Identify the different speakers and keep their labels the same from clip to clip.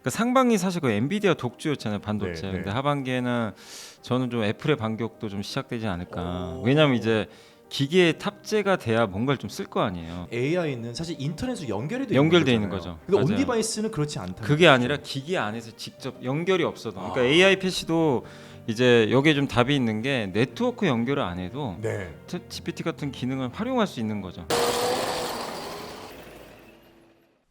Speaker 1: 그러니까 상반기 사실 그 엔비디아 독주였잖아요, 반도체.
Speaker 2: 네, 네.
Speaker 1: 근데 하반기에는 저는 좀 애플의 반격도 좀 시작되지 않을까. 왜냐하면 이제 기기에 탑재가 돼야 뭔가를 좀 쓸 거 아니에요.
Speaker 2: AI는 사실 인터넷으로 연결이
Speaker 1: 연결돼
Speaker 2: 있는
Speaker 1: 있는
Speaker 2: 거잖아요.
Speaker 1: 거죠.
Speaker 2: 근데 온
Speaker 1: 맞아요.
Speaker 2: 디바이스는 그렇지 않다.
Speaker 1: 그게 아니라 기기 안에서 직접 연결이 없어도. 그러니까 AI PC도 이제 여기에 좀 답이 있는 게 네트워크 연결을 안 해도
Speaker 2: 네.
Speaker 1: GPT 같은 기능을 활용할 수 있는 거죠.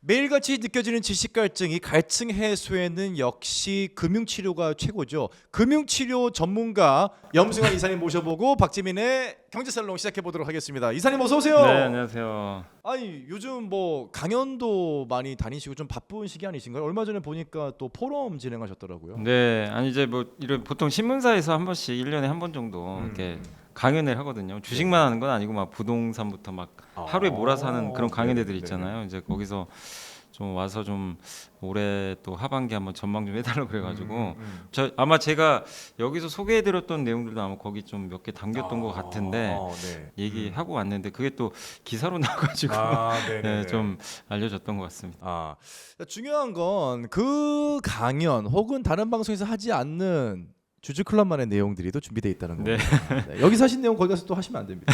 Speaker 2: 매일같이 느껴지는 지식 갈증, 이 갈증 해소에는 역시 금융치료가 최고죠. 금융치료 전문가 염승환 이사님 모셔보고 박지민의 경제살롱 시작해 보도록 하겠습니다. 이사님 어서 오세요.
Speaker 1: 네, 안녕하세요.
Speaker 2: 아니 요즘 뭐 강연도 많이 다니시고 좀 바쁜 시기 아니신가요? 얼마 전에 보니까 또 포럼 진행하셨더라고요.
Speaker 1: 네, 아니 이제 뭐 이런 보통 신문사에서 한 번씩 1년에 한 번 정도 이렇게 강연을 하거든요. 주식만 하는 건 아니고 막 부동산부터 막 하루에 몰아서 하는 그런 강연회들 있잖아요. 이제 거기서 좀 와서 좀 올해 또 하반기 한번 전망 좀 해달라고 그래가지고 저 아마 제가 여기서 소개해드렸던 내용들도 아마 거기 좀 몇 개 담겼던 것 같은데
Speaker 2: 네.
Speaker 1: 얘기하고 왔는데 그게 또 기사로 나가지고 네, 좀 알려졌던 것 같습니다.
Speaker 2: 중요한 건 그 강연 혹은 다른 방송에서 하지 않는 주주클럽만의 내용들이 또 준비되어 있다는
Speaker 1: 네.
Speaker 2: 겁니다. 네. 여기서 하신 내용 거기 가서 또 하시면 안 됩니다.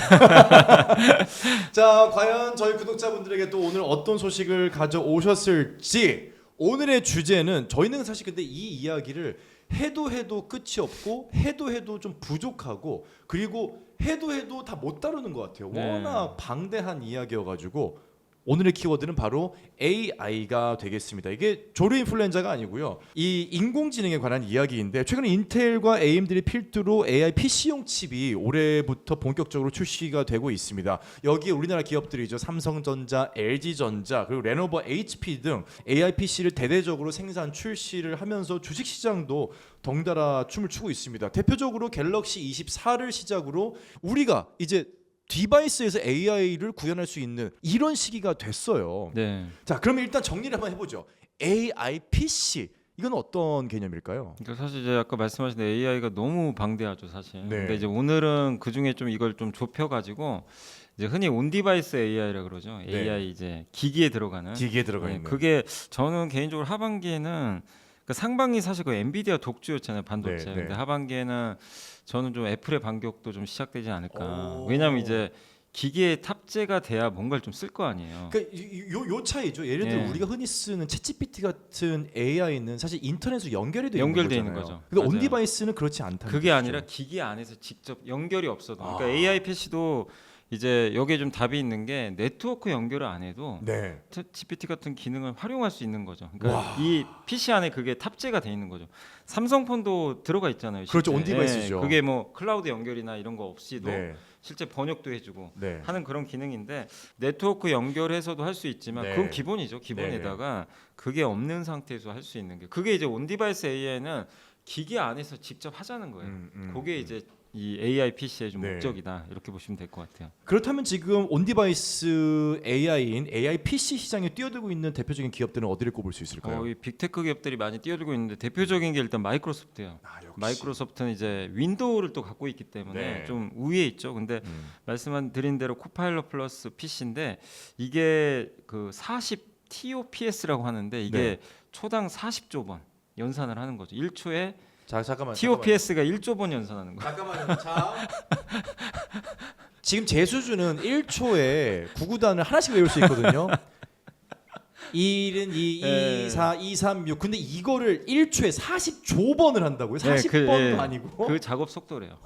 Speaker 2: 자, 과연 저희 구독자분들에게 또 오늘 어떤 소식을 가져오셨을지. 오늘의 주제는 저희는 사실 근데 이 이야기를 해도 끝이 없고 해도 좀 부족하고 그리고 해도 다 못 다루는 것 같아요.
Speaker 1: 네.
Speaker 2: 워낙 방대한 이야기여가지고 오늘의 키워드는 바로 AI가 되겠습니다. 이게 조류 인플루엔자가 아니고요. 이 인공지능에 관한 이야기인데 최근에 인텔과 AMD를 필두로 AI PC용 칩이 올해부터 본격적으로 출시가 되고 있습니다. 여기에 우리나라 기업들이죠. 삼성전자, LG전자, 그리고 레노버, HP 등 AI PC를 대대적으로 생산 출시를 하면서 주식시장도 덩달아 춤을 추고 있습니다. 대표적으로 갤럭시 24를 시작으로 우리가 이제 디바이스에서 AI를 구현할 수 있는 이런 시기가 됐어요.
Speaker 1: 네.
Speaker 2: 자, 그러면 일단 정리를 한번 해보죠. AI PC 이건 어떤 개념일까요?
Speaker 1: 그러니까 사실 이제 아까 말씀하신 AI가 너무 방대하죠, 사실.
Speaker 2: 네.
Speaker 1: 근데 이제 오늘은 그 중에 좀 이걸 좀 좁혀가지고 이제 흔히 온디바이스 AI라 그러죠.
Speaker 2: 네.
Speaker 1: AI 이제 기기에 들어가는.
Speaker 2: 기기에 들어가
Speaker 1: 네,
Speaker 2: 있는.
Speaker 1: 그게 저는 개인적으로 하반기에는 그 상반기 사실 그 엔비디아 독주였잖아요, 반도체.
Speaker 2: 네, 네.
Speaker 1: 근데 하반기에는 저는 좀 애플의 반격도 좀 시작되지 않을까.
Speaker 2: 오.
Speaker 1: 왜냐하면 이제 기기에 탑재가 돼야 뭔가를 좀 쓸 거 아니에요.
Speaker 2: 그러니까 요 차이죠. 예를 들어
Speaker 1: 예.
Speaker 2: 우리가 흔히 쓰는 챗GPT 같은 AI는 사실 인터넷으로 연결이
Speaker 1: 연결돼
Speaker 2: 있는
Speaker 1: 있는
Speaker 2: 거잖아요.
Speaker 1: 거죠.
Speaker 2: 근데
Speaker 1: 맞아요.
Speaker 2: 온 디바이스는 그렇지 않다는
Speaker 1: 그게
Speaker 2: 뜻이죠.
Speaker 1: 아니라 기기 안에서 직접 연결이 없어도. 그러니까
Speaker 2: 아.
Speaker 1: AI PC도 이제 여기에 좀 답이 있는 게 네트워크 연결을 안 해도
Speaker 2: 네.
Speaker 1: GPT 같은 기능을 활용할 수 있는 거죠. 그러니까
Speaker 2: 와.
Speaker 1: 이 PC 안에 그게 탑재가 돼 있는 거죠. 삼성폰도 들어가 있잖아요.
Speaker 2: 그렇죠.
Speaker 1: 실제.
Speaker 2: 온 디바이스죠.
Speaker 1: 그게 뭐 클라우드 연결이나 이런 거 없이도
Speaker 2: 네.
Speaker 1: 실제 번역도 해주고
Speaker 2: 네.
Speaker 1: 하는 그런 기능인데 네트워크 연결해서도 할 수 있지만
Speaker 2: 네.
Speaker 1: 그건 기본이죠. 기본에다가 그게 없는 상태에서 할 수 있는 게 그게 이제 온디바이스 AI는 기기 안에서 직접 하자는 거예요. 그게 이제 이 AI PC의 좀
Speaker 2: 네.
Speaker 1: 목적이다 이렇게 보시면 될 것 같아요.
Speaker 2: 그렇다면 지금 온 디바이스 AI인 AI PC 시장에 뛰어들고 있는 대표적인 기업들은 어디를 꼽을 수 있을까요?
Speaker 1: 이 빅테크 기업들이 많이 뛰어들고 있는데 대표적인 게 일단 마이크로소프트예요.
Speaker 2: 역시.
Speaker 1: 마이크로소프트는 이제 윈도우를 또 갖고 있기 때문에
Speaker 2: 네.
Speaker 1: 좀 우위에 있죠. 근데 말씀드린 대로 코파일럿 플러스 PC인데 이게 그 40 TOPS라고 하는데 이게
Speaker 2: 네.
Speaker 1: 초당 40조 번 연산을 하는 거죠. 1초에
Speaker 2: 자, 잠깐만.
Speaker 1: TOPS가 1조 번 연산하는 거예요.
Speaker 2: 잠깐만요. 자. 지금 제 수준은 1초에 구구단을 하나씩 외울 수 있거든요. 1은 2, 2, 4, 2, 3, 6. 근데 이거를 1초에 40조 번을 한다고요? 40번도 아니고?
Speaker 1: 그 작업 속도래요.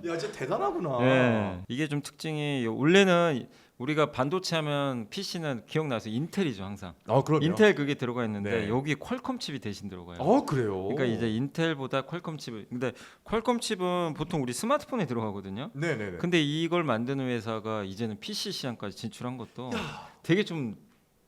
Speaker 2: 야, 진짜 대단하구나.
Speaker 1: 네. 이게 좀 특징이 원래는 우리가 반도체 하면 PC는 기억나서 인텔이죠 항상.
Speaker 2: 그럼요.
Speaker 1: 인텔 그게 들어가 있는데
Speaker 2: 네.
Speaker 1: 여기 퀄컴 칩이 대신 들어가요.
Speaker 2: 그래요.
Speaker 1: 그러니까 이제 인텔보다 퀄컴 칩을 근데 퀄컴 칩은 보통 우리 스마트폰에 들어가거든요.
Speaker 2: 네네네.
Speaker 1: 근데 이걸 만드는 회사가 이제는 PC 시장까지 진출한 것도 되게 좀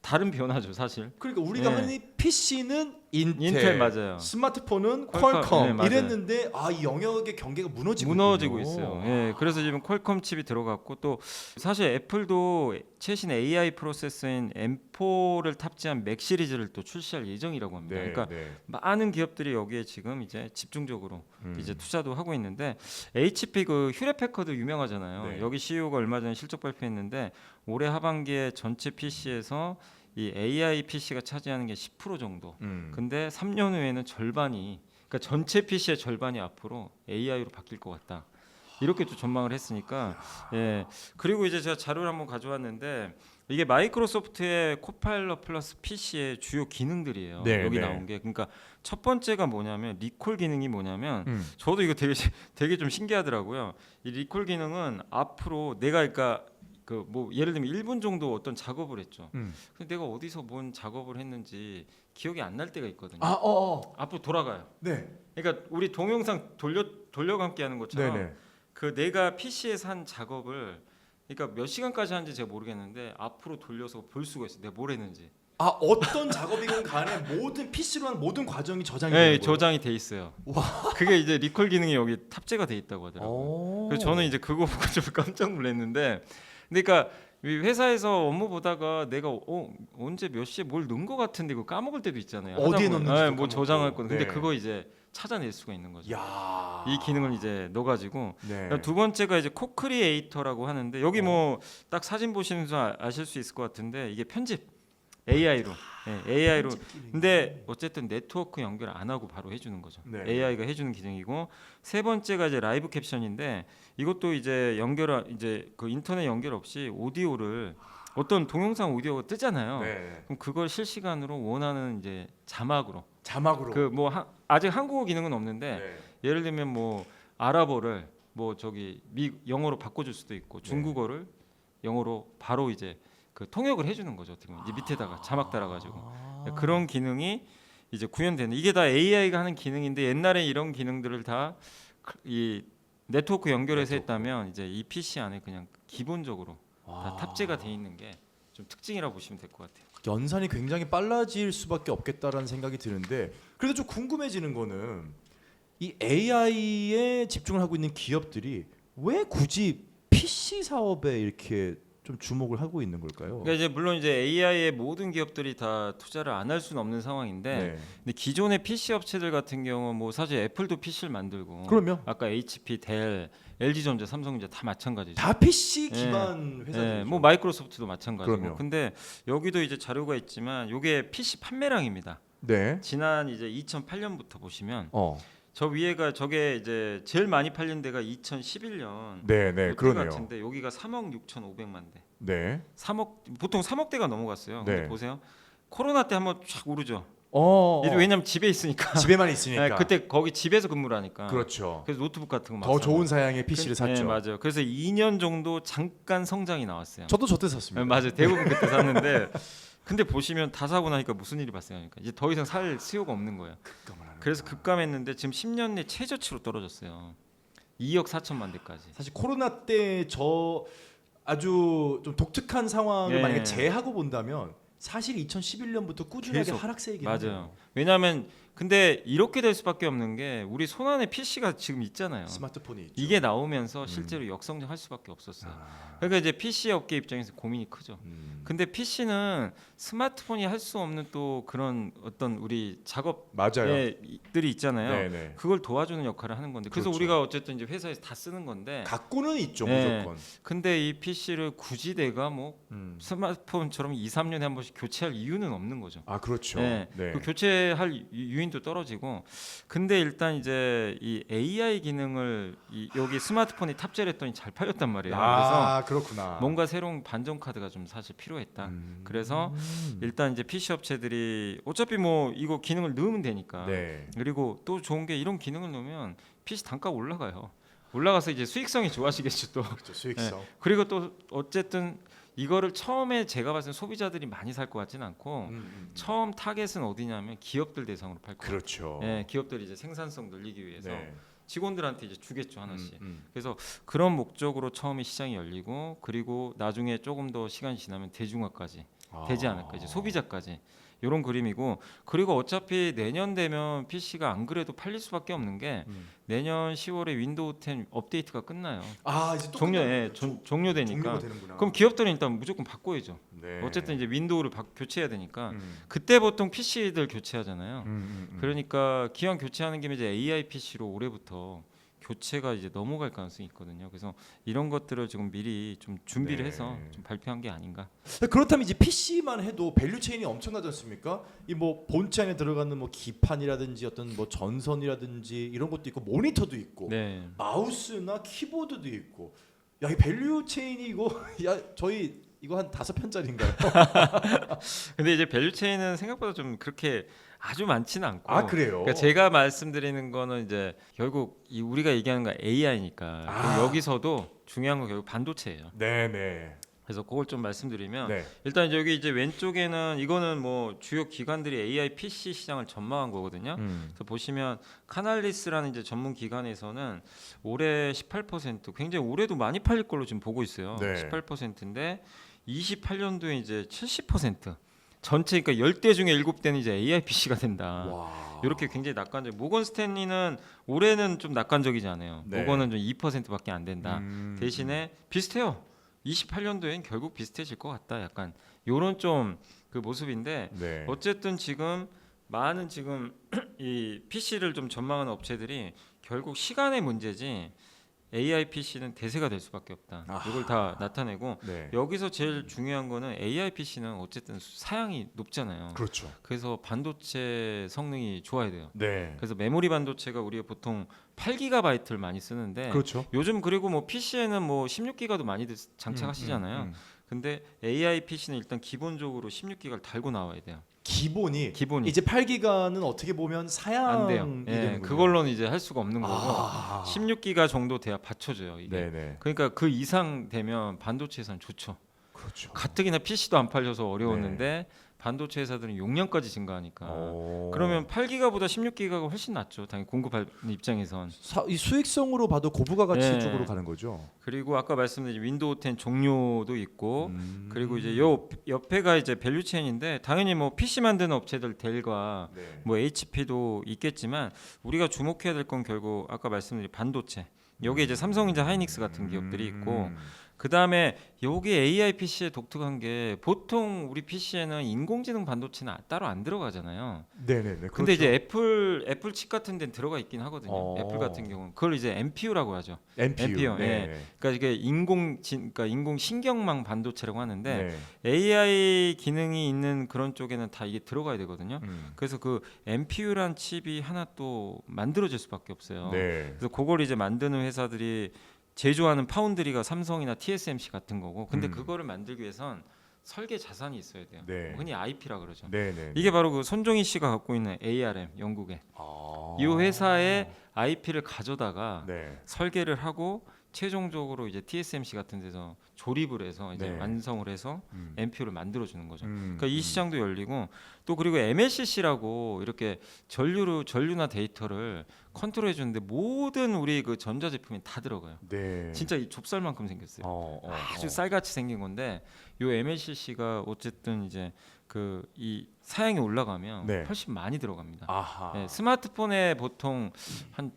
Speaker 1: 다른 변화죠 사실.
Speaker 2: 그러니까 우리가
Speaker 1: 네.
Speaker 2: 흔히 PC는 인텔
Speaker 1: 맞아요.
Speaker 2: 스마트폰은
Speaker 1: 퀄컴.
Speaker 2: 퀄컴
Speaker 1: 네, 맞아요.
Speaker 2: 이랬는데 이 영역의 경계가 무너지고
Speaker 1: 있어요. 예, 그래서 지금 퀄컴 칩이 들어갔고 또 사실 애플도 최신 AI 프로세서인 M4를 탑재한 맥 시리즈를 또 출시할 예정이라고 합니다.
Speaker 2: 네,
Speaker 1: 그러니까
Speaker 2: 네.
Speaker 1: 많은 기업들이 여기에 지금 이제 집중적으로 이제 투자도 하고 있는데 HP 그 휴렛 패커드 유명하잖아요.
Speaker 2: 네.
Speaker 1: 여기 CEO가 얼마 전에 실적 발표했는데 올해 하반기에 전체 PC에서 이 AI PC가 차지하는 게 10% 정도. 근데 3년 후에는 절반이, 그러니까 전체 PC의 절반이 앞으로 AI로 바뀔 것 같다. 이렇게 또 전망을 했으니까. 예. 그리고 이제 제가 자료를 한번 가져왔는데 이게 마이크로소프트의 코파일럿 플러스 PC의 주요 기능들이에요.
Speaker 2: 네,
Speaker 1: 여기
Speaker 2: 네.
Speaker 1: 나온 게. 그러니까 첫 번째가 뭐냐면 리콜 기능이 뭐냐면 저도 이거 되게 좀 신기하더라고요. 이 리콜 기능은 앞으로 내가 그러니까 그 뭐 예를 들면 1분 정도 어떤 작업을 했죠. 근데 내가 어디서 뭔 작업을 했는지 기억이 안 날 때가 있거든요. 앞으로 돌아가요.
Speaker 2: 네.
Speaker 1: 그러니까 우리 동영상 돌려감기 하는 것처럼
Speaker 2: 네네.
Speaker 1: 그 내가 PC에서 한 작업을 그러니까 몇 시간까지 하는지 제가 모르겠는데 앞으로 돌려서 볼 수가 있어요. 내가 뭘 했는지.
Speaker 2: 어떤 작업이건 간에 모든 PC로 한 모든 과정이 저장이
Speaker 1: 네,
Speaker 2: 되는 거예요?
Speaker 1: 저장이 돼 있어요. 그게 이제 리콜 기능이 여기 탑재가 돼 있다고 하더라고요. 그래서 저는 이제 그거 보고 좀 깜짝 놀랐는데, 그러니까 회사에서 업무 보다가 내가 언제 몇 시에 뭘 넣은 것 같은데 이거 까먹을 때도 있잖아요.
Speaker 2: 어디에
Speaker 1: 하다 보면.
Speaker 2: 넣는지도
Speaker 1: 뭐
Speaker 2: 까먹고.
Speaker 1: 저장할 건. 근데
Speaker 2: 네.
Speaker 1: 그거 이제 찾아낼 수가 있는 거죠.
Speaker 2: 야.
Speaker 1: 이 기능을 이제 넣어가지고.
Speaker 2: 네.
Speaker 1: 두 번째가 이제 코크리에이터라고 하는데 여기 뭐 딱 사진 보시는 분 아실 수 있을 것 같은데 이게 편집 AI로. 네, AI로. 근데 어쨌든 네트워크 연결 안 하고 바로 해주는 거죠.
Speaker 2: 네.
Speaker 1: AI가 해주는 기능이고 세 번째가 이제 라이브 캡션인데 이것도 이제 이제 그 인터넷 연결 없이 오디오를 어떤 동영상 오디오가 뜨잖아요.
Speaker 2: 네.
Speaker 1: 그럼 그걸 실시간으로 원하는 이제 자막으로.
Speaker 2: 자막으로.
Speaker 1: 그 뭐 아직 한국어 기능은 없는데
Speaker 2: 네.
Speaker 1: 예를 들면 뭐 아랍어를 뭐 저기 영어로 바꿔줄 수도 있고 중국어를 영어로 바로 이제 그 통역을 해주는 거죠. 어떻게 보면 이제 밑에다가 자막 달아가지고 그런 기능이 이제 구현되는. 이게 다 AI가 하는 기능인데 옛날에 이런 기능들을 다 이 네트워크 연결해서 했다면 이제 이 PC 안에 그냥 기본적으로 다 탑재가 돼 있는 게 좀 특징이라고 보시면 될 것 같아요.
Speaker 2: 연산이 굉장히 빨라질 수밖에 없겠다라는 생각이 드는데 그래도 좀 궁금해지는 거는 이 AI에 집중을 하고 있는 기업들이 왜 굳이 PC 사업에 이렇게 좀 주목을 하고 있는 걸까요?
Speaker 1: 그러니까 이제 물론 이제 AI에 모든 기업들이 다 투자를 안 할 수는 없는 상황인데,
Speaker 2: 네.
Speaker 1: 근데 기존의 PC 업체들 같은 경우 뭐 사실 애플도 PC를 만들고,
Speaker 2: 그럼요.
Speaker 1: 아까 HP, 델, LG전자, 삼성전자 다 마찬가지죠.
Speaker 2: 다 PC
Speaker 1: 네.
Speaker 2: 기반 회사들이죠.
Speaker 1: 네, 뭐 마이크로소프트도 마찬가지고.
Speaker 2: 그럼요.
Speaker 1: 근데 여기도 이제 자료가 있지만, 요게 PC 판매량입니다.
Speaker 2: 네.
Speaker 1: 지난 이제 2008년부터 보시면 저 위에가 저게 이제 제일 많이 팔린 데가 2011년.
Speaker 2: 네, 네, 그러네요.
Speaker 1: 같은데 여기가 3억 6,500만 대.
Speaker 2: 네.
Speaker 1: 3억 보통 3억대가 넘어갔어요.
Speaker 2: 네.
Speaker 1: 근데 보세요. 코로나 때 한번 쫙 오르죠.
Speaker 2: 어.
Speaker 1: 왜냐면 집에 있으니까.
Speaker 2: 집에만 있으니까.
Speaker 1: 네, 그때 거기 집에서 근무를 하니까.
Speaker 2: 그렇죠.
Speaker 1: 그래서 노트북 같은 거 막
Speaker 2: 더
Speaker 1: 사고.
Speaker 2: 좋은 사양의 PC를 샀죠.
Speaker 1: 네, 맞아요. 그래서 2년 정도 잠깐 성장이 나왔어요.
Speaker 2: 저도 저때 샀습니다.
Speaker 1: 네, 맞아요. 대부분 그때 샀는데 근데 보시면 다 사고 나니까 무슨 일이 발생하니까 이제 더 이상 살 수요가 없는 거예요. 그래서 급감했는데 지금 10년 내 최저치로 떨어졌어요. 2억 4천만 대까지.
Speaker 2: 사실 코로나 때 저 아주 좀 독특한 상황을
Speaker 1: 네.
Speaker 2: 만약에 제하고 본다면 사실 2011년부터 꾸준하게
Speaker 1: 계속.
Speaker 2: 하락세이긴
Speaker 1: 맞아요.
Speaker 2: 하네요.
Speaker 1: 왜냐하면 근데 이렇게 될 수밖에 없는 게 우리 손안에 PC가 지금 있잖아요.
Speaker 2: 스마트폰이 있죠.
Speaker 1: 이게 나오면서 실제로 역성장할 수밖에 없었어요. 그러니까 이제 PC 업계 입장에서 고민이 크죠. 근데 PC는 스마트폰이 할 수 없는 또 그런 어떤 우리
Speaker 2: 맞아요.
Speaker 1: 작업들이 있잖아요.
Speaker 2: 네네.
Speaker 1: 그걸 도와주는 역할을 하는 건데 그래서
Speaker 2: 그렇죠.
Speaker 1: 우리가 어쨌든 이제 회사에서 다 쓰는 건데
Speaker 2: 갖고는 있죠
Speaker 1: 네.
Speaker 2: 무조건.
Speaker 1: 근데 이 PC를 굳이 내가 뭐 스마트폰처럼 2, 3년에 한 번씩 교체할 이유는 없는 거죠.
Speaker 2: 아 그렇죠.
Speaker 1: 네.
Speaker 2: 네.
Speaker 1: 그 교체할 유인도 떨어지고 근데 일단 이제 이 AI 기능을 여기 스마트폰이 탑재를 했더니 잘 팔렸단 말이에요.
Speaker 2: 아 그렇구나.
Speaker 1: 그래서 뭔가 새로운 반전 카드가 좀 사실 필요했다. 그래서 일단 이제 PC 업체들이 어차피 뭐 이거 기능을 넣으면 되니까.
Speaker 2: 네.
Speaker 1: 그리고 또 좋은 게 이런 기능을 넣으면 PC 단가가 올라가요. 올라가서 이제 수익성이 좋아지겠죠 또.
Speaker 2: 그렇죠. 수익성.
Speaker 1: 그리고 또 어쨌든 이거를 처음에 제가 봤을 때 소비자들이 많이 살 것 같지는 않고 처음 타겟은 어디냐면 기업들 대상으로 팔 거예요.
Speaker 2: 그렇죠.
Speaker 1: 네, 기업들이 이제 생산성 늘리기 위해서
Speaker 2: 네.
Speaker 1: 직원들한테 이제 주겠죠 하나씩. 그래서 그런 목적으로 처음에 시장이 열리고 그리고 나중에 조금 더 시간이 지나면 대중화까지 되지 않을까 이제 소비자까지 이런 그림이고 그리고 어차피 내년 되면 PC가 안 그래도 팔릴 수밖에 없는 게 내년 10월에 윈도우 10 업데이트가 끝나요.
Speaker 2: 아 이제 또
Speaker 1: 종료되니까.
Speaker 2: 종료가 되는구나.
Speaker 1: 그럼 기업들은 일단 무조건 바꿔야죠.
Speaker 2: 네.
Speaker 1: 어쨌든 이제 윈도우를 교체해야 되니까 그때 보통 PC들 교체하잖아요. 그러니까 기왕 교체하는 김에 이제 AI PC로 올해부터 조체가 이제 넘어갈 가능성이 있거든요. 그래서 이런 것들을 지금 미리 좀 준비를
Speaker 2: 네.
Speaker 1: 해서 좀 발표한 게 아닌가.
Speaker 2: 그렇다면 이제 PC만 해도 밸류 체인이 엄청나지 않습니까? 이 뭐 본체 안에 들어가는 뭐 기판이라든지 어떤 뭐 전선이라든지 이런 것도 있고 모니터도 있고
Speaker 1: 네.
Speaker 2: 마우스나 키보드도 있고 야 이 밸류 체인이 이거 야 저희 이거 한 5편짜리인가요?
Speaker 1: 근데 이제 밸류 체인은 생각보다 좀 그렇게 아주 많지는 않고.
Speaker 2: 아 그래요?
Speaker 1: 그러니까 제가 말씀드리는 거는 이제 결국 이 우리가 얘기하는 건 AI니까
Speaker 2: 아.
Speaker 1: 여기서도 중요한 건 결국 반도체예요.
Speaker 2: 네네.
Speaker 1: 그래서 그걸 좀 말씀드리면
Speaker 2: 네.
Speaker 1: 일단 이제 여기 이제 왼쪽에는 이거는 뭐 주요 기관들이 AI PC 시장을 전망한 거거든요. 그래서 보시면 카날리스라는 이제 전문 기관에서는 올해 18% 굉장히 올해도 많이 팔릴 걸로 지금 보고 있어요.
Speaker 2: 네.
Speaker 1: 18%인데 28년도에 이제 70% 전체 그러니까 10대 중에 7대는 이제 AI PC가 된다.
Speaker 2: 와.
Speaker 1: 이렇게 굉장히 낙관적. 모건 스탠리는 올해는 좀 낙관적이지 않아요.
Speaker 2: 네.
Speaker 1: 모건은 좀 2%밖에 안 된다. 대신에
Speaker 2: 음.
Speaker 1: 비슷해요. 28년도엔 결국 비슷해질 것 같다. 약간 요런 좀 그 모습인데
Speaker 2: 네.
Speaker 1: 어쨌든 지금 많은 지금 이 PC를 좀 전망하는 업체들이 결국 시간의 문제지 AI PC는 대세가 될 수밖에 없다.
Speaker 2: 아하.
Speaker 1: 이걸 다 나타내고
Speaker 2: 네.
Speaker 1: 여기서 제일 중요한 거는 AI PC는 어쨌든 사양이 높잖아요.
Speaker 2: 그렇죠.
Speaker 1: 그래서 반도체 성능이 좋아야 돼요.
Speaker 2: 네.
Speaker 1: 그래서 메모리 반도체가 우리가 보통 8GB를 많이 쓰는데
Speaker 2: 그렇죠.
Speaker 1: 요즘 그리고 뭐 PC에는 뭐 16기가도 많이 장착하시잖아요. 근데 AI PC는 일단 기본적으로 16기가를 달고 나와야 돼요.
Speaker 2: 기본이
Speaker 1: 기본이
Speaker 2: 이제 8기가는 어떻게 보면 사양이
Speaker 1: 안 돼요. 예,
Speaker 2: 되는군요.
Speaker 1: 그걸로는 이제 할 수가 없는 거고
Speaker 2: 아.
Speaker 1: 16기가 정도 돼야 받쳐줘요. 이게.
Speaker 2: 네네.
Speaker 1: 그러니까 그 이상 되면 반도체 회사는 좋죠.
Speaker 2: 그렇죠.
Speaker 1: 가뜩이나 PC도 안 팔려서 어려웠는데 반도체 회사들은 용량까지 증가하니까 그러면 8기가보다 16기가가 훨씬 낫죠. 당연히 공급할 입장에선.
Speaker 2: 이 수익성으로 봐도 고부가 가치
Speaker 1: 네.
Speaker 2: 쪽으로 가는 거죠.
Speaker 1: 그리고 아까 말씀드린 윈도우 10 종료도 있고
Speaker 2: 음.
Speaker 1: 그리고 이제 요 옆에가 이제 밸류 체인인데 당연히 뭐 PC 만드는 업체들 델과
Speaker 2: 네.
Speaker 1: 뭐 HP도 있겠지만 우리가 주목해야 될 건 결국 아까 말씀드린 반도체. 여기 이제 삼성전자 하이닉스 같은 기업들이 있고 그 다음에 여기 AI PC의 독특한 게 보통 우리 PC에는 인공지능 반도체는 따로 안 들어가잖아요.
Speaker 2: 네네네.
Speaker 1: 근데
Speaker 2: 그렇죠.
Speaker 1: 이제 애플 칩 같은 데는 들어가 있긴 하거든요.
Speaker 2: 어.
Speaker 1: 애플 같은 경우는 그걸 이제 NPU라고 하죠.
Speaker 2: NPU.
Speaker 1: 네. 그러니까 이게 그러니까 인공 신경망 반도체라고 하는데
Speaker 2: 네.
Speaker 1: AI 기능이 있는 그런 쪽에는 다 이게 들어가야 되거든요.
Speaker 2: 음.
Speaker 1: 그래서 그 NPU란 칩이 하나 또 만들어질 수밖에 없어요.
Speaker 2: 네.
Speaker 1: 그래서 그걸 이제 만드는 회사들이 제조하는 파운드리가 삼성이나 TSMC 같은 거고, 근데 그거를 만들기 위해선 설계 자산이 있어야 돼요.
Speaker 2: 네.
Speaker 1: 흔히 IP라 그러죠.
Speaker 2: 네네.
Speaker 1: 이게 바로 그 손종희 씨가 갖고 있는 ARM 영국에 이 회사의 IP를 가져다가
Speaker 2: 네.
Speaker 1: 설계를 하고 최종적으로 이제 TSMC 같은 데서 조립을 해서 이제
Speaker 2: 네.
Speaker 1: 완성을 해서 NPU를 만들어 주는 거죠. 그러니까 이
Speaker 2: 음.
Speaker 1: 시장도 열리고 또 그리고 MLCC라고 이렇게 전류나 데이터를 컨트롤해 주는데 모든 우리 그 전자 제품이 다 들어가요.
Speaker 2: 네.
Speaker 1: 진짜 이 좁쌀만큼 생겼어요.
Speaker 2: 어.
Speaker 1: 아주 쌀같이 생긴 건데 요 MLCC가 어쨌든 이제 그 이 사양이 올라가면
Speaker 2: 네.
Speaker 1: 훨씬 많이 들어갑니다.
Speaker 2: 아하.
Speaker 1: 네, 스마트폰에 보통 한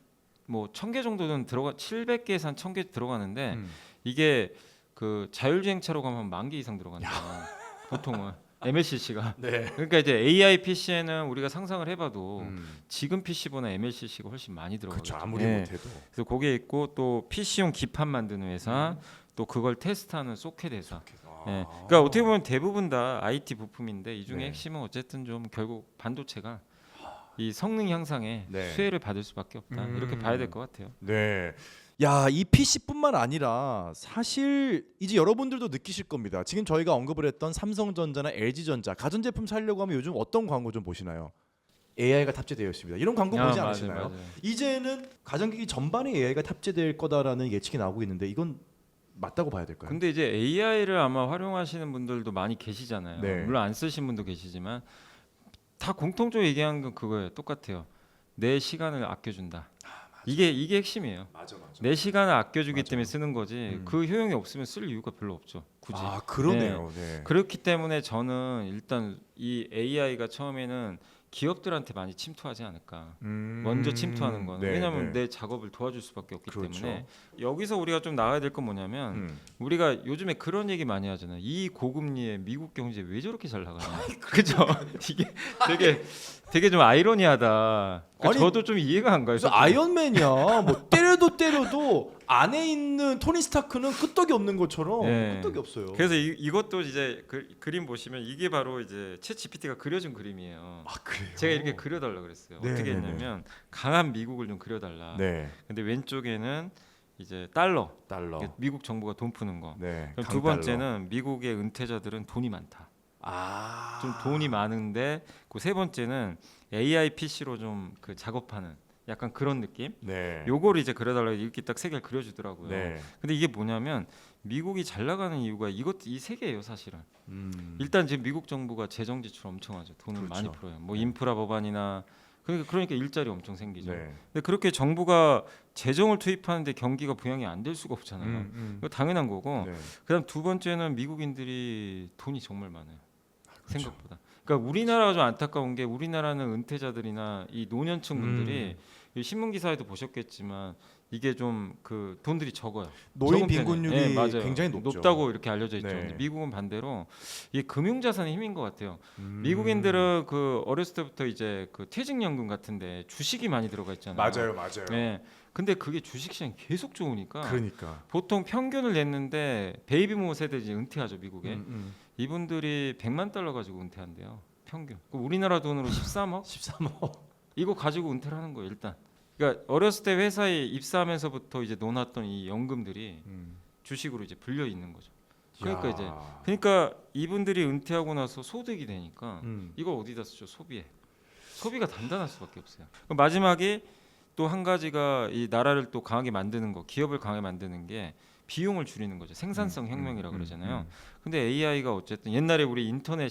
Speaker 1: 뭐 1000개 정도는 들어가 700개에서 한 1000개 들어가는데 이게 그 자율주행차로 가면 10,000개 이상 들어간다. 보통은 MLCC가.
Speaker 2: 네.
Speaker 1: 그러니까 이제 AI PC에는 우리가 상상을 해봐도 지금 PC보다 MLCC가 훨씬 많이 들어가죠.
Speaker 2: 그렇죠. 아무리 못해도.
Speaker 1: 그래서 거기에 있고 또 PC용 기판 만드는 회사, 또 그걸 테스트하는 소켓 회사. 예. 그러니까 어떻게 보면 대부분 다 IT 부품인데 이 중에
Speaker 2: 네.
Speaker 1: 핵심은 어쨌든 좀 결국 반도체가 이 성능 향상에
Speaker 2: 네.
Speaker 1: 수혜를 받을 수밖에 없다. 이렇게 봐야 될 것 같아요.
Speaker 2: 네. 야, 이 PC뿐만 아니라 사실 이제 여러분들도 느끼실 겁니다. 지금 저희가 언급을 했던 삼성전자나 LG전자 가전제품 사려고 하면 요즘 어떤 광고 좀 보시나요? AI가 탑재되어 있습니다. 이런 광고 보지
Speaker 1: 맞아요,
Speaker 2: 않으시나요?
Speaker 1: 맞아요.
Speaker 2: 이제는 가전기기 전반에 AI가 탑재될 거다라는 예측이 나오고 있는데 이건 맞다고 봐야 될까요?
Speaker 1: 근데 이제 AI를 아마 활용하시는 분들도 많이 계시잖아요.
Speaker 2: 네.
Speaker 1: 물론 안 쓰신 분도 계시지만 다 공통적으로 얘기하는 건 그거예요. 똑같아요. 내 시간을 아껴준다. 이게 핵심이에요.
Speaker 2: 맞아.
Speaker 1: 내 시간을 아껴주기
Speaker 2: 맞아.
Speaker 1: 때문에 쓰는 거지 그 효용이 없으면 쓸 이유가 별로 없죠. 굳이.
Speaker 2: 아, 그러네요. 네.
Speaker 1: 그렇기 때문에 저는 일단 이 AI가 처음에는 기업들한테 많이 침투하지 않을까. 먼저 침투하는 거는.
Speaker 2: 네,
Speaker 1: 왜냐하면
Speaker 2: 네.
Speaker 1: 내 작업을 도와줄 수밖에 없기
Speaker 2: 그렇죠.
Speaker 1: 때문에 여기서 우리가 좀 나가야 될 건 뭐냐면 우리가 요즘에 그런 얘기 많이 하잖아요. 이 고금리에 미국 경제 왜 저렇게 잘 나가냐. 그죠? 이게 되게 좀 아이러니하다.
Speaker 2: 아니,
Speaker 1: 저도 좀 이해가 안 가요.
Speaker 2: 무슨
Speaker 1: 솔직히.
Speaker 2: 아이언맨이야. 뭐 때려 때려도 안에 있는 토니 스타크는 끄떡이 없는 것처럼
Speaker 1: 네.
Speaker 2: 끄떡이 없어요.
Speaker 1: 그래서 이것도 이제 그림 보시면 이게 바로 이제 챗 GPT가 그려준 그림이에요.
Speaker 2: 아 그래요?
Speaker 1: 제가 이렇게 그려달라 그랬어요.
Speaker 2: 네,
Speaker 1: 어떻게
Speaker 2: 네, 네.
Speaker 1: 했냐면 강한 미국을 좀 그려달라.
Speaker 2: 네.
Speaker 1: 근데 왼쪽에는 이제 달러,
Speaker 2: 달러.
Speaker 1: 이게 미국 정부가 돈 푸는 거.
Speaker 2: 네.
Speaker 1: 그럼
Speaker 2: 강달러.
Speaker 1: 두 번째는 미국의 은퇴자들은 돈이 많다.
Speaker 2: 아.
Speaker 1: 좀 돈이 많은데 그 세 번째는 AI PC로 좀 그 작업하는 약간 그런 느낌.
Speaker 2: 네.
Speaker 1: 요거를 이제 그려달라고 이렇게 딱 세 개를 그려주더라고요.
Speaker 2: 네.
Speaker 1: 근데 이게 뭐냐면 미국이 잘 나가는 이유가 이 세 개예요, 사실은. 일단 지금 미국 정부가 재정 지출 엄청 하죠. 돈을
Speaker 2: 그렇죠.
Speaker 1: 많이 풀어요. 뭐
Speaker 2: 네.
Speaker 1: 인프라 법안이나 그러니까 일자리 엄청 생기죠.
Speaker 2: 네.
Speaker 1: 근데 그렇게 정부가 재정을 투입하는데 경기가 부양이 안 될 수가 없잖아요. 이거 당연한 거고.
Speaker 2: 네.
Speaker 1: 그다음 두 번째는 미국인들이 돈이 정말 많아요.
Speaker 2: 그렇죠.
Speaker 1: 생각보다. 그러니까 우리나라가 좀 안타까운 게 우리나라는 은퇴자들이나 이 노년층 분들이 이 신문 기사에도 보셨겠지만 이게 좀 그 돈들이 적어요.
Speaker 2: 노인
Speaker 1: 적은 편이에요.
Speaker 2: 빈곤율이
Speaker 1: 네, 맞아요.
Speaker 2: 굉장히 높죠.
Speaker 1: 높다고 이렇게 알려져 있죠.
Speaker 2: 네.
Speaker 1: 근데 미국은 반대로 이게 금융자산의 힘인 것 같아요. 미국인들은 그 어렸을 때부터 이제 그 퇴직연금 같은데 주식이 많이 들어가 있잖아요.
Speaker 2: 맞아요.
Speaker 1: 네. 근데 그게 주식시장이 계속 좋으니까
Speaker 2: 그러니까.
Speaker 1: 보통 평균을 냈는데 베이비부모 세대 이제 은퇴하죠 미국에. 이분들이 100만 달러 가지고 은퇴한대요. 평균. 그럼 우리나라 돈으로 13억?
Speaker 2: 13억.
Speaker 1: 이거 가지고 은퇴를 하는 거예요 일단. 그러니까 어렸을 때 회사에 입사하면서부터 이제 논았던 이 연금들이 주식으로 이제 불려 있는 거죠. 그러니까 이분들이 은퇴하고 나서 소득이 되니까 이걸 어디다 쓰죠? 소비에. 소비가 단단할 수밖에 없어요. 그럼 마지막에 또 한 가지가 이 나라를 또 강하게 만드는 거, 기업을 강하게 만드는 게 비용을 줄이는 거죠. 생산성 혁명이라고 그러잖아요. 근데 AI가 어쨌든 옛날에 우리 인터넷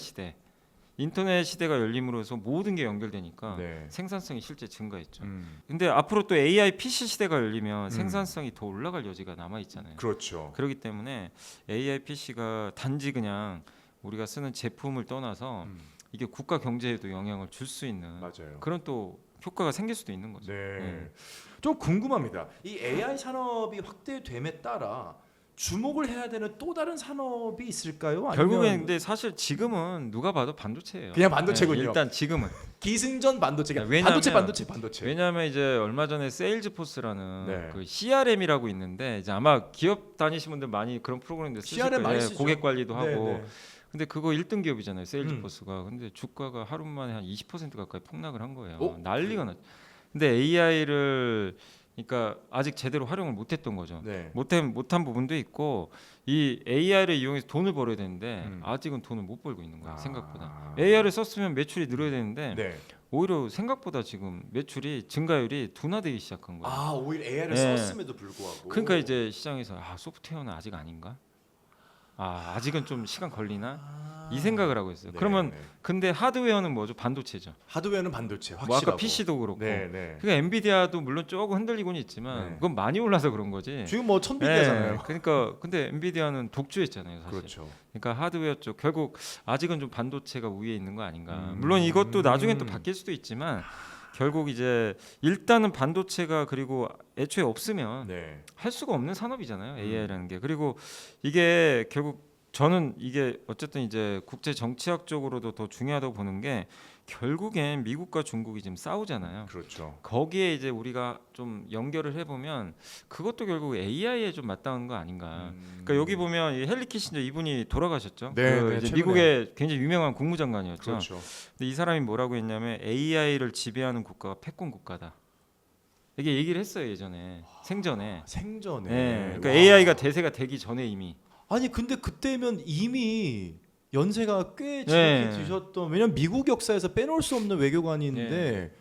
Speaker 1: 시대가 열림으로써 모든 게 연결되니까
Speaker 2: 네.
Speaker 1: 생산성이 실제 증가했죠. 근데 앞으로 또 AI PC 시대가 열리면
Speaker 2: 음.
Speaker 1: 생산성이 더 올라갈 여지가 남아 있잖아요.
Speaker 2: 그렇죠.
Speaker 1: 그렇기 때문에 AI PC가 단지 그냥 우리가 쓰는 제품을 떠나서 이게 국가 경제에도 영향을 줄 수 있는
Speaker 2: 맞아요.
Speaker 1: 그런 또 효과가 생길 수도 있는 거죠.
Speaker 2: 네. 좀 궁금합니다. 이 AI 산업이 확대됨에 따라 주목을 해야 되는 또 다른 산업이 있을까요? 아니면
Speaker 1: 결국엔 근데 사실 지금은 누가 봐도 반도체예요.
Speaker 2: 그냥 반도체군요.
Speaker 1: 일단 지금은.
Speaker 2: 기승전 반도체.
Speaker 1: 왜냐면-
Speaker 2: 반도체.
Speaker 1: 왜냐하면 이제 얼마 전에 세일즈포스라는
Speaker 2: 네.
Speaker 1: 그 CRM이라고 있는데 이제 아마 기업 다니신 분들 많이 그런 프로그램들 쓰실
Speaker 2: CRM 많이
Speaker 1: 거예요.
Speaker 2: 쓰죠.
Speaker 1: 고객 관리도 하고.
Speaker 2: 네.
Speaker 1: 근데 그거 1등 기업이잖아요. 세일즈포스가. 근데 주가가 하루 만에 한 20% 가까이 폭락을 한 거예요.
Speaker 2: 오?
Speaker 1: 난리가 났죠. 근데 AI를 그러니까 아직 제대로 활용을 못했던 거죠.
Speaker 2: 네.
Speaker 1: 못한 부분도 있고 이 AI를 이용해서 돈을 벌어야 되는데
Speaker 2: 음.
Speaker 1: 아직은 돈을 못 벌고 있는 거예요.
Speaker 2: 아.
Speaker 1: 생각보다. AI를 썼으면 매출이 늘어야 되는데
Speaker 2: 네.
Speaker 1: 오히려 생각보다 지금 매출이 증가율이 둔화되기 시작한 거예요.
Speaker 2: 아 오히려 AI를
Speaker 1: 네.
Speaker 2: 썼음에도 불구하고.
Speaker 1: 그러니까 이제 시장에서 소프트웨어는 아직 아닌가? 아직은 좀 시간 걸리나? 이 생각을 하고 있어요.
Speaker 2: 네,
Speaker 1: 그러면
Speaker 2: 네.
Speaker 1: 근데 하드웨어는 뭐죠? 반도체죠.
Speaker 2: 하드웨어는 반도체
Speaker 1: 뭐
Speaker 2: 확실하고.
Speaker 1: 아까 PC도 그렇고.
Speaker 2: 네, 네.
Speaker 1: 그러니까 엔비디아도 물론 조금 흔들리고는 있지만
Speaker 2: 네.
Speaker 1: 그건 많이 올라서 그런 거지.
Speaker 2: 지금 뭐 천비대잖아요.
Speaker 1: 그러니까 근데 엔비디아는 독주했잖아요, 사실.
Speaker 2: 그렇죠.
Speaker 1: 그러니까 하드웨어 쪽 결국 아직은 좀 반도체가 우위에 있는 거 아닌가. 물론 이것도 나중에 또 바뀔 수도 있지만 결국 이제 일단은 반도체가 그리고 애초에 없으면
Speaker 2: 네.
Speaker 1: 할 수가 없는 산업이잖아요, AI라는 게. 그리고 이게 결국 저는 이게 어쨌든 이제 국제 정치학적으로도 더 중요하다고 보는 게 결국엔 미국과 중국이 지금 싸우잖아요.
Speaker 2: 그렇죠.
Speaker 1: 거기에 이제 우리가 좀 연결을 해보면 그것도 결국 AI에 좀 맞닿은 거 아닌가. 그러니까 여기 보면 이 헨리 키신저 이분이 돌아가셨죠.
Speaker 2: 네,
Speaker 1: 그
Speaker 2: 네,
Speaker 1: 이제
Speaker 2: 최근에.
Speaker 1: 미국의 굉장히 유명한 국무장관이었죠.
Speaker 2: 그렇죠.
Speaker 1: 근데 이 사람이 뭐라고 했냐면 AI를 지배하는 국가가 패권 국가다. 이게 얘기를 했어요 예전에 생전에.
Speaker 2: 생전에.
Speaker 1: 네, 그러니까
Speaker 2: 와.
Speaker 1: AI가 대세가 되기 전에 이미.
Speaker 2: 아니 근데 그때면 이미 연세가 꽤
Speaker 1: 네.
Speaker 2: 지셨던 왜냐면 미국 역사에서 빼놓을 수 없는 외교관인데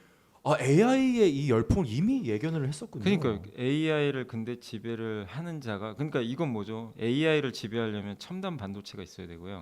Speaker 2: AI의 이 열풍을 이미 예견을 했었군요.
Speaker 1: 그러니까 AI를 근데 지배를 하는 자가 그러니까 이건 뭐죠? AI를 지배하려면 첨단 반도체가 있어야 되고요.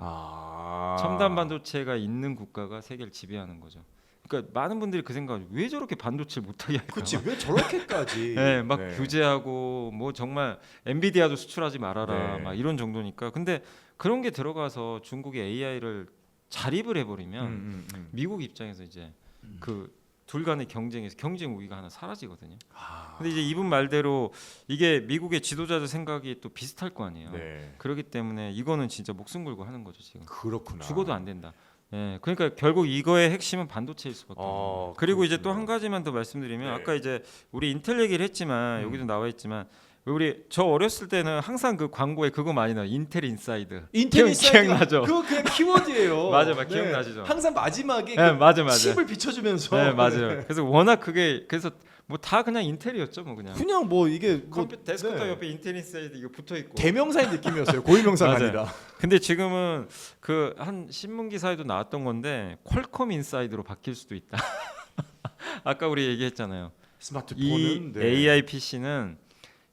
Speaker 1: 첨단 반도체가 있는 국가가 세계를 지배하는 거죠. 그러니까 많은 분들이 그 생각을 왜 저렇게 반도체를 못하게 할까?
Speaker 2: 그렇지 왜 저렇게까지?
Speaker 1: 네, 막 규제하고 뭐 정말 엔비디아도 수출하지 말아라
Speaker 2: 네.
Speaker 1: 막 이런 정도니까. 근데 그런 게 들어가서 중국이 AI를 자립을 해버리면 미국 입장에서 이제 그 둘 간의 경쟁에서 경쟁 우위가 하나 사라지거든요. 근데 이제 이분 말대로 이게 미국의 지도자들 생각이 또 비슷할 거 아니에요.
Speaker 2: 네.
Speaker 1: 그렇기 때문에 이거는 진짜 목숨 걸고 하는 거죠 지금.
Speaker 2: 그렇구나.
Speaker 1: 죽어도 안 된다. 예, 그러니까 결국 이거의 핵심은 반도체일 수밖에 없어요. 그리고 이제 또 한 가지만 더 말씀드리면
Speaker 2: 네.
Speaker 1: 아까 이제 우리 인텔 얘기를 했지만 여기도 나와 있지만 우리 저 어렸을 때는 항상 그 광고에 그거 많이 나와. 인텔 인사이드.
Speaker 2: 인텔 인사이드가
Speaker 1: 기억나죠?
Speaker 2: 그거 그냥 키워드예요.
Speaker 1: 맞아, 기억나시죠?
Speaker 2: 항상 마지막에
Speaker 1: 네,
Speaker 2: 그
Speaker 1: 맞아.
Speaker 2: 칩을 비춰주면서.
Speaker 1: 네, 맞아요. 그래서 워낙 그게 그래서 뭐 다 그냥 인텔이었죠, 뭐 그냥.
Speaker 2: 그냥 뭐 이게 뭐
Speaker 1: 컴퓨터 데스크톱
Speaker 2: 네.
Speaker 1: 옆에 인텔 인사이드 이거 붙어 있고.
Speaker 2: 대명사의 느낌이었어요. 고유명사가
Speaker 1: 맞아요.
Speaker 2: 아니라.
Speaker 1: 근데 지금은 그 한 신문 기사에도 나왔던 건데 퀄컴 인사이드로 바뀔 수도 있다. 아까 우리 얘기했잖아요. 이
Speaker 2: 스마트폰은 네.
Speaker 1: AI PC는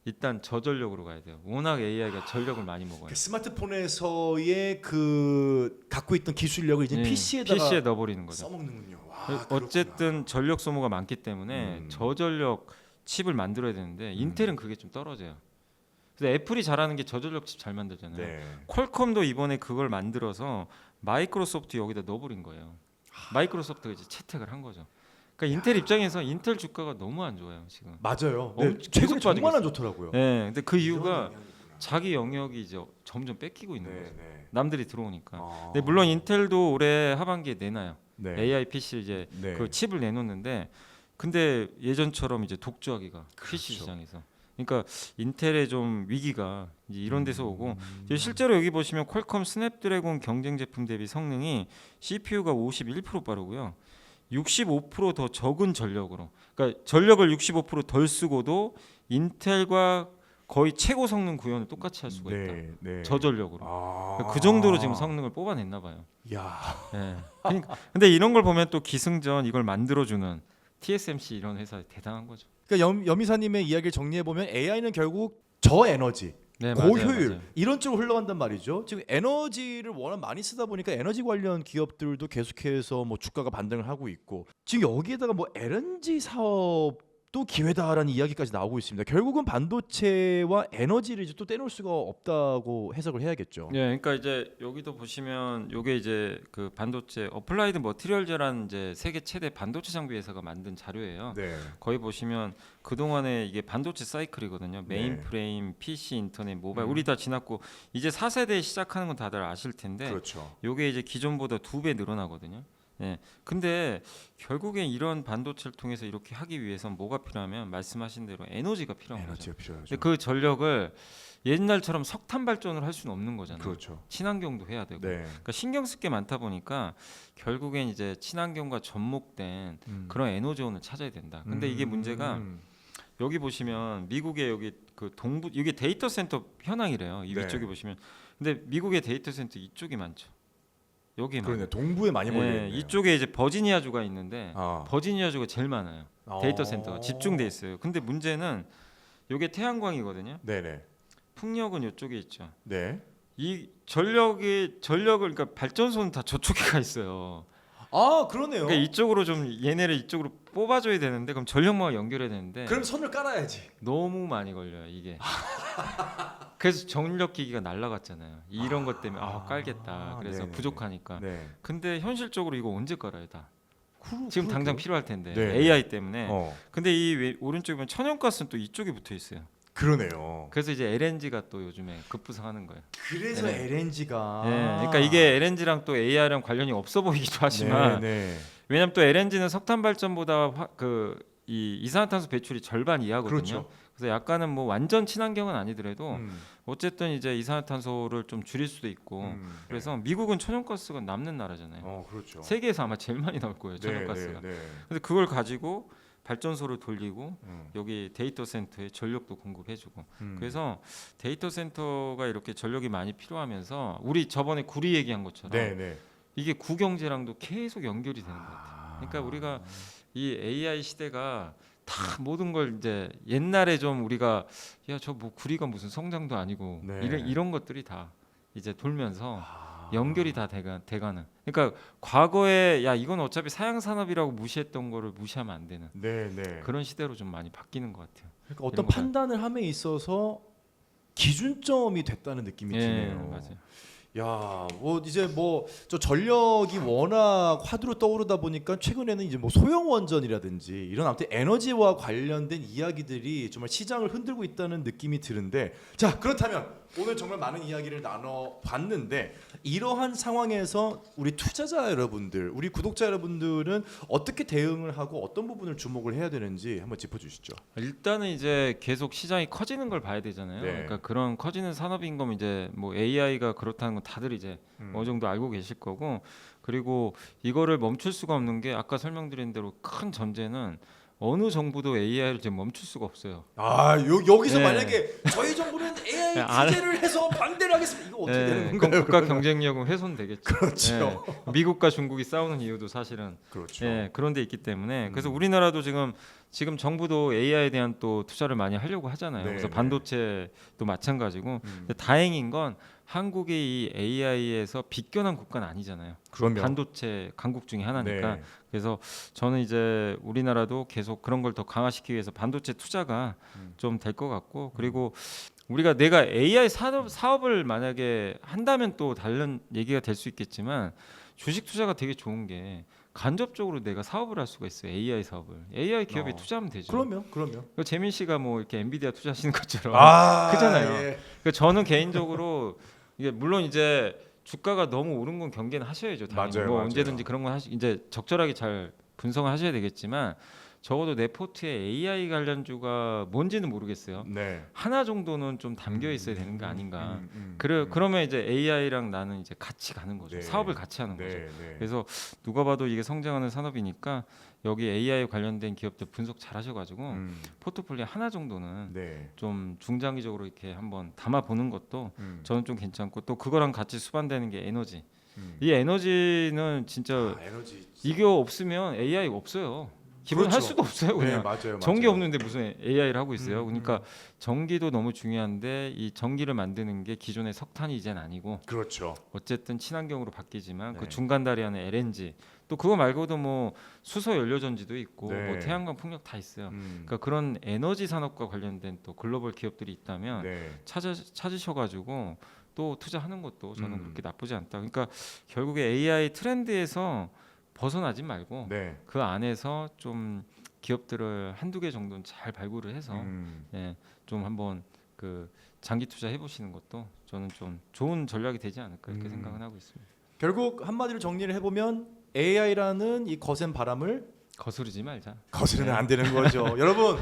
Speaker 1: 일단 저전력으로 가야 돼요. 워낙 AI가 전력을 많이 먹어요.
Speaker 2: 그 스마트폰에서의 그 갖고 있던 기술력을 이제 PC에다가
Speaker 1: PC에 넣어버리는 거죠.
Speaker 2: 써먹는군요. 와,
Speaker 1: 어쨌든 전력 소모가 많기 때문에 저전력 칩을 만들어야 되는데 인텔은 그게 좀 떨어져요. 그래서 애플이 잘하는 게 저전력 칩 잘 만들잖아요.
Speaker 2: 네.
Speaker 1: 퀄컴도 이번에 그걸 만들어서 마이크로소프트 여기다 넣어버린 거예요. 마이크로소프트가 이제 채택을 한 거죠. 그러니까 인텔 입장에서 인텔 주가가 너무 안 좋아요 지금.
Speaker 2: 맞아요. 네,
Speaker 1: 엄청
Speaker 2: 최근에
Speaker 1: 계속
Speaker 2: 정말 안
Speaker 1: 빠지고
Speaker 2: 좋더라고요.
Speaker 1: 네, 근데 그 이유가
Speaker 2: 이런 영향이구나.
Speaker 1: 자기 영역이 이제 점점 뺏기고 있는
Speaker 2: 네,
Speaker 1: 거죠.
Speaker 2: 네.
Speaker 1: 남들이 들어오니까.
Speaker 2: 아.
Speaker 1: 근데 물론 인텔도 올해 하반기에 내놔요.
Speaker 2: 네.
Speaker 1: AI PC 이제
Speaker 2: 네.
Speaker 1: 그 칩을 내놓는데, 근데 예전처럼 이제 독주하기가 PC
Speaker 2: 그렇죠.
Speaker 1: 시장에서. 그러니까 인텔의 좀 위기가 이제 이런 데서 오고
Speaker 2: 음.
Speaker 1: 이제 실제로 여기 보시면 퀄컴 스냅드래곤 경쟁 제품 대비 성능이 CPU가 51% 빠르고요. 65%더 적은 전력으로. 그러니까 전력을 65%덜 쓰고도 인텔과 거의 최고 성능 구현을 똑같이 할 수가 있다.
Speaker 2: 네, 네.
Speaker 1: 저전력으로.
Speaker 2: 아.
Speaker 1: 그 정도로 지금 성능을 뽑아냈나 봐요.
Speaker 2: 야.
Speaker 1: 예. 그러니까 근데 이런 걸 보면 또 기승전 이걸 만들어주는 TSMC 이런 회사 대단한 거죠.
Speaker 2: 그러니까 염이사님의 이야기를 정리해 보면 AI는 결국 저에너지,
Speaker 1: 네,
Speaker 2: 고효율
Speaker 1: 맞아요.
Speaker 2: 이런 쪽으로 흘러간단 말이죠. 지금 에너지를 워낙 많이 쓰다 보니까 에너지 관련 기업들도 계속해서 뭐 주가가 반등을 하고 있고 지금 여기에다가 뭐 LNG 사업도 기회다라는 이야기까지 나오고 있습니다. 결국은 반도체와 에너지를 이제 또 떼놓을 수가 없다고 해석을 해야겠죠.
Speaker 1: 예, 그러니까 이제 여기도 보시면 요게 이제 그 반도체 어플라이드 머티리얼즈라는 이제 세계 최대 반도체 장비 회사가 만든 자료예요.
Speaker 2: 네.
Speaker 1: 거기 보시면 그 동안에 이게 반도체 사이클이거든요. 메인
Speaker 2: 네.
Speaker 1: 프레임, PC, 인터넷, 모바일 우리 다 지났고 이제 4세대 시작하는 건 다들 아실 텐데
Speaker 2: 그렇죠.
Speaker 1: 요게 이제 기존보다 2배 늘어나거든요. 예. 근데 결국엔 이런 반도체를 통해서 이렇게 하기 위해선 뭐가 필요하면 말씀하신 대로 에너지가 필요한 거죠.
Speaker 2: 에너지가 필요하죠.
Speaker 1: 근데 그 전력을 옛날처럼 석탄 발전을 할 수는 없는 거잖아요.
Speaker 2: 그렇죠.
Speaker 1: 친환경도 해야 되고.
Speaker 2: 네.
Speaker 1: 그러니까 신경 쓸 게 많다 보니까 결국엔 이제 친환경과 접목된 그런 에너지원을 찾아야 된다. 근데 이게 문제가 여기 보시면 미국의 여기 그 동부 이게 데이터 센터 현황이래요. 이
Speaker 2: 네.
Speaker 1: 위쪽에 보시면. 근데 미국의 데이터 센터 이쪽이 많죠. 여기 많아요.
Speaker 2: 그러네. 동부에 많이 몰려
Speaker 1: 예,
Speaker 2: 있네요.
Speaker 1: 이쪽에 이제 버지니아주가 있는데
Speaker 2: 아.
Speaker 1: 버지니아주가 제일 많아요. 데이터 센터가 집중돼 있어요. 근데 문제는 이게 태양광이거든요.
Speaker 2: 네네.
Speaker 1: 풍력은 이쪽에 있죠.
Speaker 2: 네.
Speaker 1: 이 전력을 그러니까 발전소는 다 저쪽에 가 있어요.
Speaker 2: 아 그러네요.
Speaker 1: 그러니까 이쪽으로 좀 얘네를 이쪽으로 뽑아줘야 되는데 그럼 전력망을 연결해야 되는데
Speaker 2: 그럼 선을 깔아야지.
Speaker 1: 너무 많이 걸려요 이게. 그래서 전력 기기가 날라갔잖아요. 이런 것 때문에 깔겠다. 그래서
Speaker 2: 네네네.
Speaker 1: 부족하니까.
Speaker 2: 네.
Speaker 1: 근데 현실적으로 이거 언제 깔아요 다? 지금
Speaker 2: 그러게요.
Speaker 1: 당장 필요할 텐데
Speaker 2: 네.
Speaker 1: AI 때문에.
Speaker 2: 어.
Speaker 1: 근데 이 오른쪽에 보면 천연가스는 또 이쪽에 붙어 있어요.
Speaker 2: 그러네요.
Speaker 1: 그래서 이제 LNG가 또 요즘에 급부상하는 거예요.
Speaker 2: 그래서
Speaker 1: 네.
Speaker 2: LNG가.
Speaker 1: 예, 그러니까 이게 LNG랑 또 AI랑 관련이 없어 보이기도 하지만
Speaker 2: 네.
Speaker 1: 왜냐하면 또 LNG는 석탄 발전보다 이 이산화탄소 배출이 절반 이하거든요.
Speaker 2: 그렇죠.
Speaker 1: 그래서 약간은 뭐 완전 친환경은 아니더라도
Speaker 2: 음.
Speaker 1: 어쨌든 이제 이산화탄소를 좀 줄일 수도 있고 그래서 미국은 천연가스가 남는 나라잖아요.
Speaker 2: 그렇죠.
Speaker 1: 세계에서 아마 제일 많이 나올 거예요 천연가스가.
Speaker 2: 네.
Speaker 1: 근데 그걸 가지고 발전소를 돌리고
Speaker 2: 음.
Speaker 1: 여기 데이터 센터에 전력도 공급해주고
Speaker 2: 음.
Speaker 1: 그래서 데이터 센터가 이렇게 전력이 많이 필요하면서 우리 저번에 구리 얘기한 것처럼
Speaker 2: 네.
Speaker 1: 이게 구경제랑도 계속 연결이 되는 것 같아요. 그러니까 우리가 이 AI 시대가 다 모든 걸 이제 옛날에 좀 우리가 야 저 뭐 구리가 무슨 성장도 아니고
Speaker 2: 네.
Speaker 1: 이런 것들이 다 이제 돌면서 연결이 다 돼가는. 그러니까 과거에 야 이건 어차피 사양 산업이라고 무시했던 거를 무시하면 안 되는
Speaker 2: 네.
Speaker 1: 그런 시대로 좀 많이 바뀌는 것 같아요.
Speaker 2: 그러니까 어떤
Speaker 1: 이런 거다.
Speaker 2: 판단을 함에 있어서 기준점이 됐다는 느낌이
Speaker 1: 예,
Speaker 2: 드네요.
Speaker 1: 맞아요.
Speaker 2: 야, 뭐 이제 뭐 저 전력이 워낙 화두로 떠오르다 보니까 최근에는 이제 뭐 소형 원전이라든지 이런 아무튼 에너지와 관련된 이야기들이 정말 시장을 흔들고 있다는 느낌이 드는데 자 그렇다면 오늘 정말 많은 이야기를 나눠봤는데 이러한 상황에서 우리 투자자 여러분들, 우리 구독자 여러분들은 어떻게 대응을 하고 어떤 부분을 주목을 해야 되는지 한번 짚어주시죠.
Speaker 1: 일단은 이제 계속 시장이 커지는 걸 봐야 되잖아요.
Speaker 2: 네.
Speaker 1: 그러니까 그런 커지는 산업인 거면 이제 뭐 AI가 그렇다는 건 다들 이제 어느 정도 알고 계실 거고, 그리고 이거를 멈출 수가 없는 게 아까 설명드린 대로 큰 전제는 어느 정부도 AI를 지금 멈출 수가 없어요.
Speaker 2: 여기서
Speaker 1: 네.
Speaker 2: 만약에 저희 정부는 AI
Speaker 1: 네, 안-
Speaker 2: 규제를 해서 반대를 하겠습니다. 이거 어떻게 되는
Speaker 1: 그럼
Speaker 2: 건가요?
Speaker 1: 국가 경쟁력은 훼손되겠죠.
Speaker 2: 그렇죠.
Speaker 1: 미국과 중국이 싸우는 이유도 사실은
Speaker 2: 그렇죠.
Speaker 1: 그런 데 있기 때문에 그래서 우리나라도 지금 정부도 AI에 대한 또 투자를 많이 하려고 하잖아요.
Speaker 2: 네,
Speaker 1: 그래서
Speaker 2: 네.
Speaker 1: 반도체도 마찬가지고 근데 다행인 건 한국이 이 AI에서 비껴난 국가는 아니잖아요.
Speaker 2: 그럼요.
Speaker 1: 반도체 강국 중에 하나니까.
Speaker 2: 네.
Speaker 1: 그래서 저는 이제 우리나라도 계속 그런 걸 더 강화시키기 위해서 반도체 투자가 좀 될 것 같고, 그리고 우리가 내가 AI 사업을 만약에 한다면 또 다른 얘기가 될 수 있겠지만, 주식 투자가 되게 좋은 게 간접적으로 내가 사업을 할 수가 있어요. AI 사업을. AI 기업에 투자하면 되죠.
Speaker 2: 그럼요.
Speaker 1: 그 재민 씨가 뭐 이렇게 엔비디아 투자하시는 것처럼
Speaker 2: 크잖아요.
Speaker 1: 크잖아요. 그러니까 저는 개인적으로 이게 물론 이제 주가가 너무 오른 건 경계는 하셔야죠. 당연히.
Speaker 2: 맞아요,
Speaker 1: 뭐
Speaker 2: 맞아요.
Speaker 1: 언제든지 그런 건 이제 적절하게 잘 분석을 하셔야 되겠지만, 적어도 내 포트에 AI 관련주가 뭔지는 모르겠어요.
Speaker 2: 네.
Speaker 1: 하나 정도는 좀 담겨 있어야 되는 거 아닌가. 그러면 이제 AI랑 나는 이제 같이 가는 거죠.
Speaker 2: 네.
Speaker 1: 사업을 같이 하는 거죠.
Speaker 2: 네.
Speaker 1: 그래서 누가 봐도 이게 성장하는 산업이니까 여기 AI 관련된 기업들 분석 잘 하셔가지고 포트폴리오 하나 정도는
Speaker 2: 네.
Speaker 1: 좀 중장기적으로 이렇게 한번 담아 보는 것도 저는 좀 괜찮고, 또 그거랑 같이 수반되는 게 에너지. 이 에너지는 진짜
Speaker 2: 에너지.
Speaker 1: 이거 없으면 AI 없어요. 기본 할
Speaker 2: 그렇죠.
Speaker 1: 수도 없어요. 그냥
Speaker 2: 네, 맞아요.
Speaker 1: 전기 없는데 무슨 AI를 하고 있어요.
Speaker 2: 음,
Speaker 1: 그러니까 전기도 너무 중요한데 이 전기를 만드는 게 기존의 석탄이 이제는 아니고
Speaker 2: 그렇죠.
Speaker 1: 어쨌든 친환경으로 바뀌지만
Speaker 2: 네.
Speaker 1: 그 중간 다리하는 LNG, 또 그거 말고도 뭐 수소 연료 전지도 있고
Speaker 2: 네.
Speaker 1: 뭐 태양광 풍력 다 있어요. 그러니까 그런 에너지 산업과 관련된 또 글로벌 기업들이 있다면
Speaker 2: 네.
Speaker 1: 찾으셔가지고 또 투자하는 것도 저는 그렇게 나쁘지 않다. 그러니까 결국에 AI 트렌드에서 벗어나지 말고
Speaker 2: 네.
Speaker 1: 그 안에서 좀 기업들을 한두 개 정도는 잘 발굴을 해서 좀 한번 그 장기 투자 해보시는 것도 저는 좀 좋은 전략이 되지 않을까 이렇게 생각은 하고 있습니다.
Speaker 2: 결국 한마디로 정리를 해보면 AI라는 이 거센 바람을
Speaker 1: 거스르지 말자.
Speaker 2: 거스르면 안 되는 거죠. 여러분,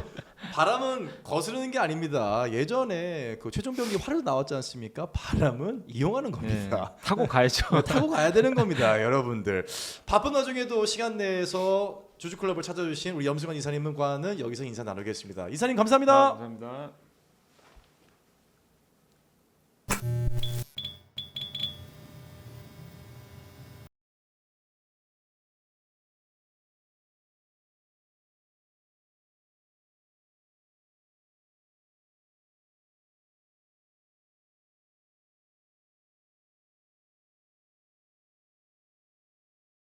Speaker 2: 바람은 거스르는 게 아닙니다. 예전에 그 최종병기 화를 나왔지 않습니까? 바람은 이용하는 겁니다.
Speaker 1: 타고 가야죠.
Speaker 2: 타고 가야 되는 겁니다, 여러분들. 바쁜 와중에도 시간 내서 주주클럽을 찾아주신 우리 염승환 이사님과는 여기서 인사 나누겠습니다. 이사님 감사합니다.
Speaker 1: 감사합니다.